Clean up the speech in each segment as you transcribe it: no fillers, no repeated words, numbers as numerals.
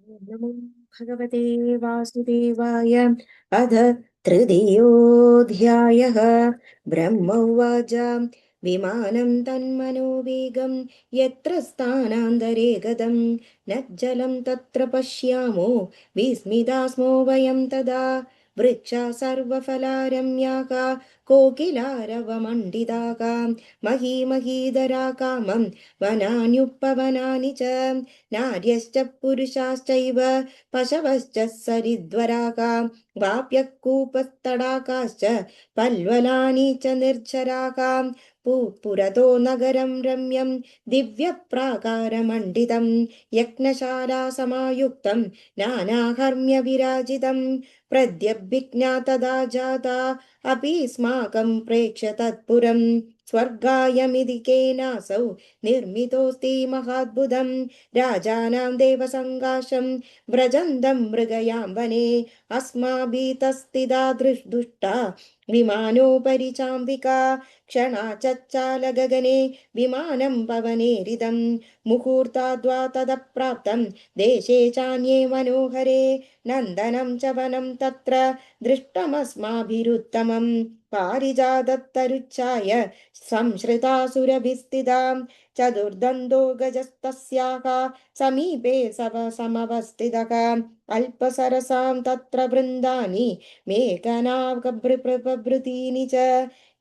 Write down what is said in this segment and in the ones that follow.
नमो भगवते वासुदेवाय। अध तृतीयोऽध्यायः। ब्रह्म उवाच विमानं तन्मनोवेगं यत्र स्थानान्तरे गतं न जलं तत्र पश्यामो विस्मिता स्मो वयं तदा। वृक्षा सर्वफलारम्याः कोकिलारवमण्डिताः महीमहीधरा कामं वनान्युपवनानि च नार्यश्च पुरुषाश्चैव पशवश्च सरिद्वराका वाप्यः कूपस्तडाकाश्च पल्वलानि च निर्झराका पुरतो नगरं रम्यं दिव्यप्राकारमण्डितं यज्ञशाला समायुक्तं नानाकर्म्यविराजितं प्रद्यभिज्ञातदा जाता अपि स्माकं प्रेक्ष्य तत्पुरं स्वर्गायमिति केनासौ निर्मितोऽस्ति महाद्भुतं राजानां देवसङ्गाशं व्रजन्तं मृगयां वने अस्माभितस्थिता दुष्टा विमानोपरि चाम्बिका क्षणाचच्चाल गगने विमानं पवनेरिदं मुहूर्ताद्वा ततः प्राप्तं देशे चान्ये मनोहरे नन्दनं च वनं तत्र दृष्टमस्माभिरुत्तमं पारिजाततरुच्छाय संश्रितासुरभिस्थितां चतुर्दन्तो गजस्तस्याः समीपे समवस्थितः अल्पसरसां तत्र वृन्दानि मेघनाभृतीनि च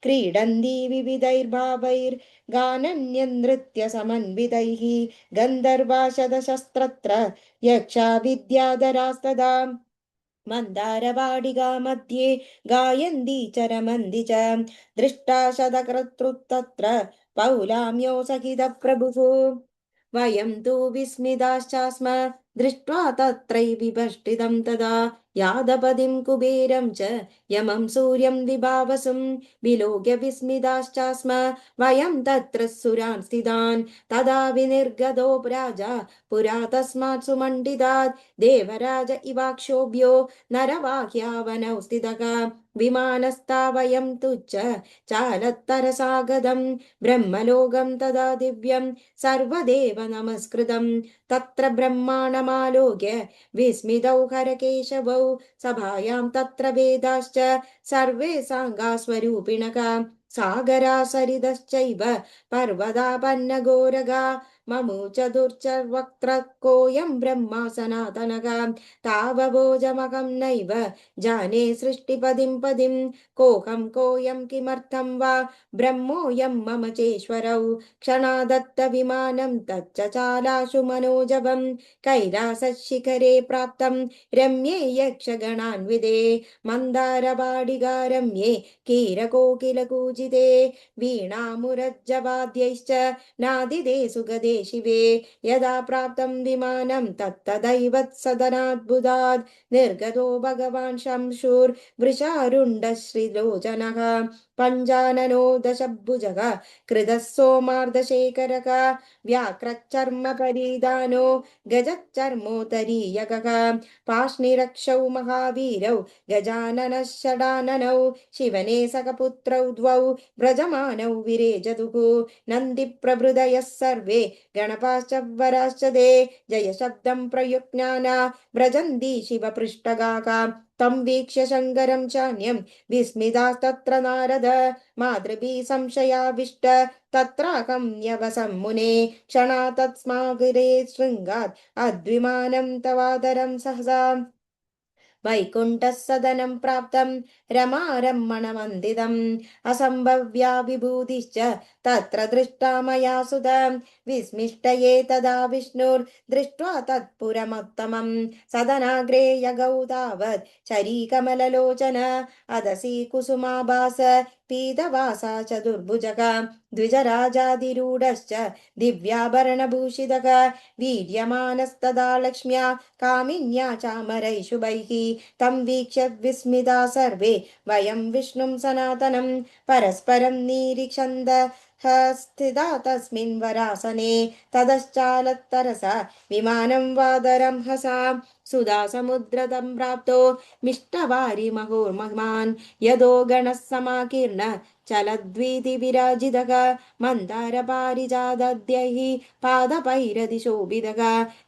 क्रीडन्ति विविधैर्भावैर्गानन्यनृत्यसमन्वितैः गन्धर्वाशदशस्त्रत्र यक्षा विद्याधरास्तदा मन्दारवाडिगा मध्ये गायन्ति चरमन्ति च दृष्टा शतकर्तृतत्र पौलाम्यो सहितः प्रभुः वयं तु विस्मिताश्चास्म दृष्ट्वा तत्रैव तदा यादपदिं कुबेरं च यमं सूर्यं विभावसुं विलोक्य विस्मिताश्चास्म वयं तत्र सुरान् स्थितान् तदा विनिर्गतो राजा पुरा तस्मात् सुमण्डितात् देवराज इवाक्षोभ्यो नरवाह्यावनौ स्थितः विमानस्था वयं तुच्च चालत्तरसागदं ब्रह्मलोकं तदा दिव्यं सर्वदेव नमस्कृतं तत्र ब्रह्माणमालोक्य विस्मितौ हरकेशवौ सभायां तत्र वेदाश्च सर्वे साङ्गास्वरूपिणः सागरा सरिदश्चैव पर्वतापन्नघोरगा ममोच दुर्चर्वक्त्र कोऽयं ब्रह्मा सनातनः तावभोजमहं नैव जाने सृष्टिपदिं पदिं कोऽयं किमर्थं वा ब्रह्मोऽयं मम चेश्वरौ क्षणादत्तविमानं तच्च चालाशु मनोजवं कैलासशिखरे प्राप्तं रम्ये यक्षगणान्विते मन्दारवाडिगा रम्ये कीरकोकिलकूजिते वीणामुरज्जवाद्यैश्च नादिदे सुगदे शिवे यदा प्राप्तं विमानं तत्तदैवत्सदनाद्भुतात् निर्गतो भगवान् शंशुर्वृषारुण्डश्रीलोचनः पञ्चाननो दशभुजः कृतः सोमार्धशेखरः व्याक्रचर्म परिधानो गजच्चर्मोत्तरीयकः पाष्णिरक्षौ महावीरौ गजाननः षडाननौ शिवने सकपुत्रौ द्वौ व्रजमानौ विरेजतुः नन्दिप्रभृतयः सर्वे गणपाश्च वराश्च ते जयशब्दं प्रयुज्ञाना व्रजन्ति शिवपृष्ठगाः तं वीक्ष्य शङ्करं चान्यं विस्मितास्तत्र नारद मातृभिः संशयाविष्ट तत्राहं न्यवसं मुने क्षणा तस्मागिरे शृङ्गात् अद्विमानं तवादरं सहसा वैकुण्ठः सदनं प्राप्तं रमारमणमन्दितम् असम्भव्या विभूतिश्च तत्र दृष्टा मया सुधा विस्मिष्टये तदा विष्णुर्दृष्ट्वा तत्पुरमुत्तमं सदनाग्रे यगौ तावत् चरीकमललोचन अदसि कुसुमाभास पीतवासा चतुर्भुजः द्विजराजाधिरूढश्च दिव्याभरणभूषितः वीर्यमानस्तदा लक्ष्म्या कामिन्या चामरैः शुभैः तं वीक्ष्य विस्मिता सर्वे वयं विष्णुं सनातनं परस्परं निरीक्षन्तः स्थिता तस्मिन् वरासने ततश्चालत्तरसा विमानं वादरं हसा सुधा समुद्रतं प्राप्तो मिष्टवारि महोर्महान् यदो गणः समाकीर्ण चलद्वीति विराजितः मन्दारपारिजातद्यैः पादपैरतिशोभितः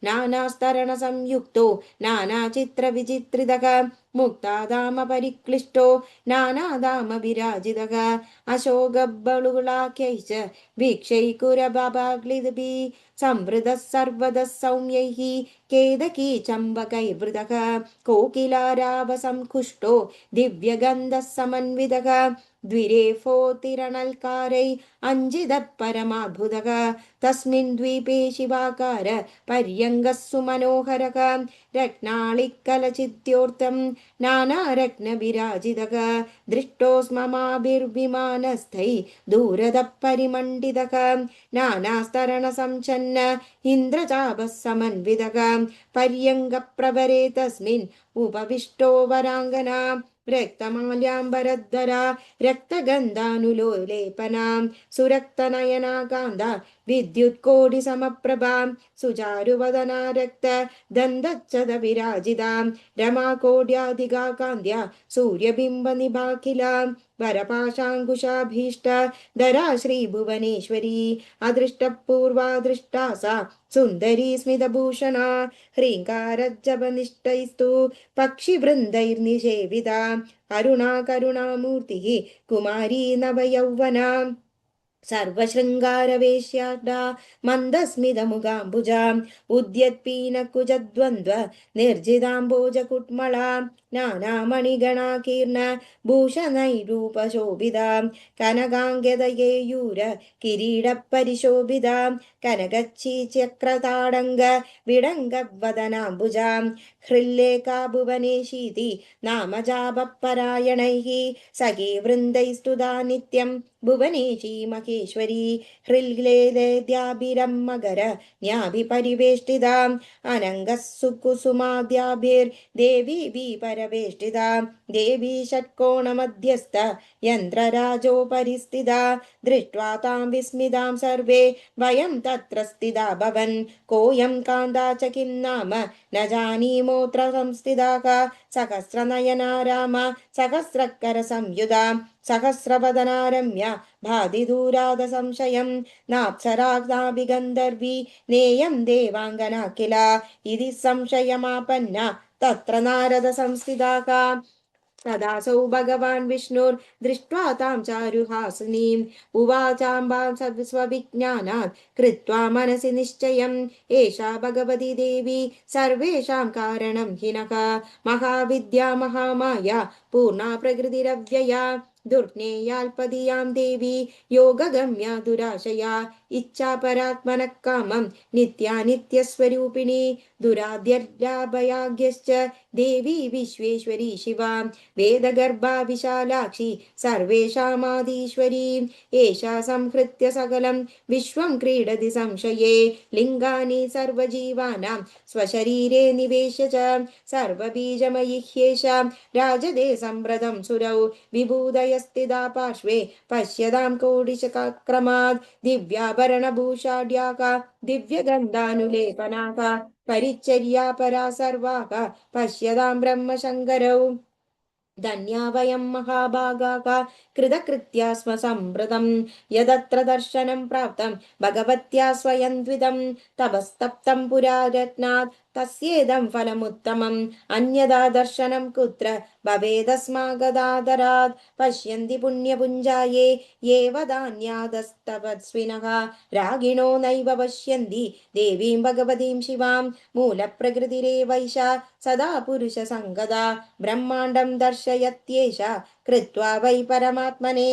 नानास्तरणसंयुक्तो नानाचित्रविचित्रितः मुक्ताधाम परिक्लिष्टो नानाधाम विराजितः अशोकबलुलाख्यैश्च वीक्षैकुरबाग्लिभिः संवृतः सर्वतः सौम्यैः केदकी चम्बकैर्वृतः कोकिलारावसंकुष्टो दिव्यगन्धः समन्वितः द्विरेफोतिरणल्कारै अञ्जितः परमाद्भुतः तस्मिन् द्वीपे शिवाकार पर्यङ्गः सुमनोहरः रत्नाळिकलचिद्योक्तं नानारत्नविराजितः दृष्टोऽस्ममाभिर्विमानस्थै दूरतः परिमण्डितः नानास्तरणसंचन्न इन्द्रचापः समन्वितः पर्यङ्गप्रवरे तस्मिन् उपविष्टो वराङ्गना रक्तमाल्याम्बरद्धरा रक्तगन्धानुलोलेपना सुरक्तनयना कान्ता विद्युत्कोटिसमप्रभां सुचारुवदना रक्तदन्तच्छद विराजिता रमाकोट्याधिका कान्त्या सूर्यबिम्बनिभाखिला वरपाशाङ्कुशाभीष्ट धरा श्रीभुवनेश्वरी अदृष्टपूर्वा दृष्टा सा सुन्दरी स्मितभूषणा ह्रीङ्कारज्जपनिष्ठैस्तु पक्षिवृन्दैर्निषेविता अरुणा करुणामूर्तिः कुमारी नवयौवना सर्वशृङ्गारवेश्याढा मन्दस्मितमुगाम्बुजा उद्यत्पीनकुजद्वन्द्व निर्जिताम्बोजकुट्मला नानामणिगणाकीर्ण भूषणैरूपशोभिता कनकाङ्गदयेयूर किरीटपरिशोभिता कनकच्चीचक्रताडङ्ग विडङ्गवदनाम्बुजा हृल्लेखा भुवनेशीति नामजापपरायणैः सखी वृन्दैस्तुता नित्यं भुवनेशी महेश्वरी हृल्लेद्याभिरम्मगर न्याभिपरिवेष्टिता अनङ्गः सुकुसुमाद्याभिर्देवी विपरवेष्टिता देवी षट्कोणमध्यस्थ यन्त्रराजोपरि स्थिता दृष्ट्वा तां विस्मितां सर्वे वयं तत्र स्थिता भवन् कोऽयं कान्ता च किं नाम न जानीमोऽत्र संस्थिताः सहस्रनयना राम सहस्रकर संयुधा सहस्रवदना रम्या भाति दूराद संशयं नाप्सराभिगन्धर्वी नेयं देवाङ्गना किल इति संशयमापन्ना तत्र नारद संस्थिताः तदासौ भगवान् विष्णुर्दृष्ट्वा तां चारुहासिनीम् उवाचाम्बां स्वविज्ञानात् कृत्वा मनसि निश्चयम् एषा भगवती देवी सर्वेषां कारणं हिनः महाविद्या महामाया पूर्णा प्रकृतिरव्यया दुर्ज्ञेयाल्पधियां देवी योगगम्या दुराशया इच्छापरात्मनः कामं नित्यानित्यस्वरूपिणी दुराद्यभयाज्ञश्च देवी विश्वेश्वरी शिवा वेदगर्भा विशालाक्षी सर्वेषामाधीश्वरी एषा संहृत्य सकलं विश्वं क्रीडति संशये लिङ्गानि सर्वजीवानां स्वशरीरे निवेश्य च सर्वबीजमयि ह्येषा राजदे सम्प्रदं सुरौ विभूदयस्थिता पार्श्वे पश्यतां कोटिशक्रमात् दिव्याभरणभूषाढ्याका दिव्यगन्धानुलेपनाका परिचर्या परा सर्वाः पश्यतां ब्रह्मशङ्करौ धन्या वयं महाभागाः कृतकृत्या स्म सम्प्रतं यदत्र दर्शनं प्राप्तं भगवत्या स्वयं द्वितं तपस्तप्तं पुरा रत्नात् तस्येदं फलमुत्तमम् अन्यदा दर्शनं कुत्र भवेदस्मागदादरात् पश्यन्ति पुण्यपुञ्जाये ये वदान्यादस्तपस्विनः रागिणो नैव पश्यन्ति देवीं भगवतीं शिवां मूलप्रकृतिरेवैषा सदा पुरुषसङ्गदा ब्रह्माण्डं दर्शयत्येषा कृत्वा वै परमात्मने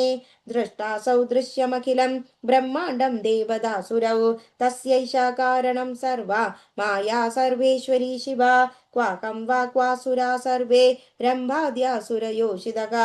दृष्टासौ दृश्यमखिलं ब्रह्माण्डं देवदासुरौ तस्यैषा कारणं सर्वा माया सर्वेश्वरी शिवा क्वाकं वा क्वासुरा सर्वे रम्भाद्यासुरयोषितः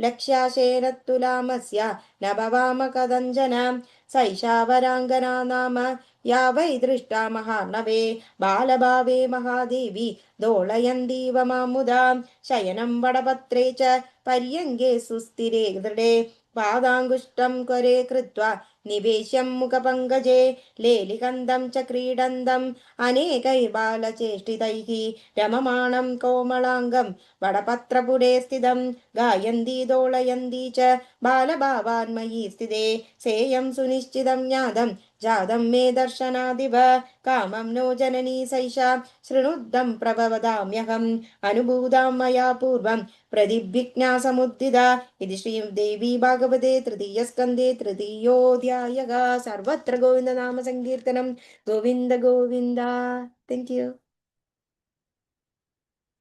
लक्ष्याशेरत्तुलामस्य न भवाम कदञ्जना सैषा वराङ्गना नाम या वै दृष्टा महार्णवे बालभावे महादेवी दोलयन्तीव मामुदा शयनं वडपत्रे च पर्यङ्गे सुस्थिरे दृढे पादाङ्गुष्ठं करे कृत्वा निवेश्यं मुखपङ्कजे लेलिकन्दं च क्रीडन्दम् अनेकैर्बालचेष्टितैः रममाणं कोमलाङ्गं वडपत्रपुरे स्थितं गायन्ती दोलयन्ती च बालभावान्मयी स्थिते सेयं सुनिश्चितं ज्ञातं जातं मे दर्शनादिव कामं नो जननी सैषा शृणुद्धं प्रभवदाम्यहम् अनुभूतां मया पूर्वं प्रतिभिज्ञासमुद्दिता इति श्रीदेवी भागवते तृतीयस्कन्धे तृतीयोऽध्यायः सर्वत्र गोविन्दनाम सङ्कीर्तनं गोविन्द गोविन्द. Thank you.